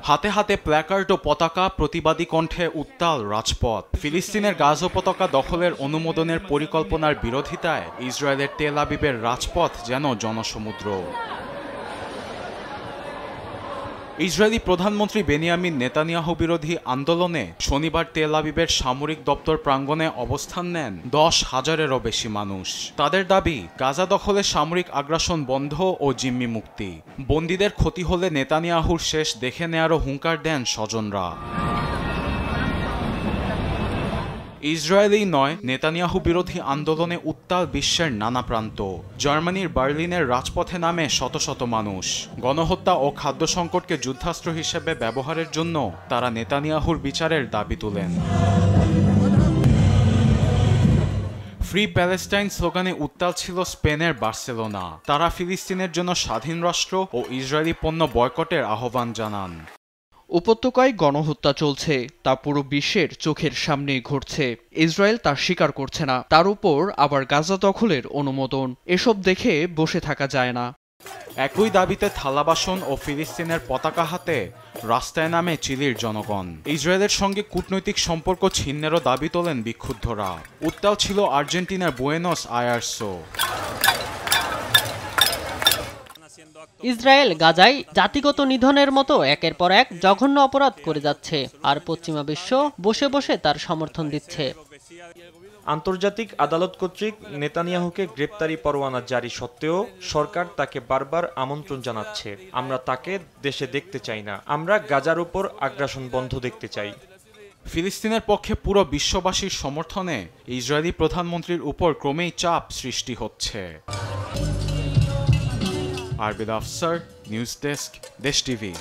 হাতে হাতে প্ল্যাকার্ড ও পতাকা, প্রতিবাদী কণ্ঠে উত্তাল রাজপথ। ফিলিস্তিনের গাজা উপত্যকা দখলের অনুমোদনের পরিকল্পনার বিরোধিতায় ইসরায়েলের তেল আবিবের রাজপথ যেন জনসমুদ্র। ইসরায়েলি প্রধানমন্ত্রী বেনিয়ামিন নেতানিয়াহু বিরোধী আন্দোলনে শনিবার তেল আবিবের সামরিক দপ্তর প্রাঙ্গণে অবস্থান নেন 10,000-এরও বেশি মানুষ। তাদের দাবি, গাজা দখলে সামরিক আগ্রাসন বন্ধ ও জিম্মি মুক্তি। বন্দীদের ক্ষতি হলে নেতানিয়াহুর শেষ দেখে নেয়ারও হুঙ্কার দেন স্বজনরা। ইসরায়েলেই নয়, নেতানিয়াহু বিরোধী আন্দোলনে উত্তাল বিশ্বের নানা প্রান্ত। জার্মানির বার্লিনের রাজপথে নামে শত শত মানুষ। গণহত্যা ও খাদ্য সংকটকে যুদ্ধাস্ত্র হিসেবে ব্যবহারের জন্য তারা নেতানিয়াহুর বিচারের দাবি তোলেন। ফ্রি প্যালেস্টাইন স্লোগানে উত্তাল ছিল স্পেনের বার্সেলোনা। তারা ফিলিস্তিনের জন্য স্বাধীন রাষ্ট্র ও ইসরায়েলি পণ্য বয়কটের আহ্বান জানান। উপত্যকায় গণহত্যা চলছে, তা পুরো বিশ্বের চোখের সামনেই ঘটছে। ইসরায়েল তা স্বীকার করছে না, তার উপর আবার গাজা দখলের অনুমোদন। এসব দেখে বসে থাকা যায় না। একই দাবিতে থালাবাসন ও ফিলিস্তিনের পতাকা হাতে রাস্তায় নামে চিলির জনগণ। ইসরায়েলের সঙ্গে কূটনৈতিক সম্পর্ক ছিন্নেরও দাবি তোলেন বিক্ষুব্ধরা। উত্তাল ছিল আর্জেন্টিনার বুয়েনোস আয়ার্সও। ইসরায়েল গাজায় জাতিগত নিধনের মতো একের পর এক জঘন্য অপরাধ করে যাচ্ছে, আর পশ্চিমা বিশ্ব বসে বসে তার সমর্থন দিচ্ছে। আন্তর্জাতিক আদালত কর্তৃক নেতানিয়াহুকে গ্রেপ্তারি পরোয়ানা জারি সত্ত্বেও সরকার তাকে বারবার আমন্ত্রণ জানাচ্ছে। আমরা তাকে দেশে দেখতে চাই না, আমরা গাজার উপর আগ্রাসন বন্ধ দেখতে চাই। ফিলিস্তিনের পক্ষে পুরো বিশ্ববাসীর সমর্থনে ইসরায়েলি প্রধানমন্ত্রীর উপর ক্রমেই চাপ সৃষ্টি হচ্ছে। আরবিদ আফসার, নিউজ ডেস্ক, দেশ টিভি।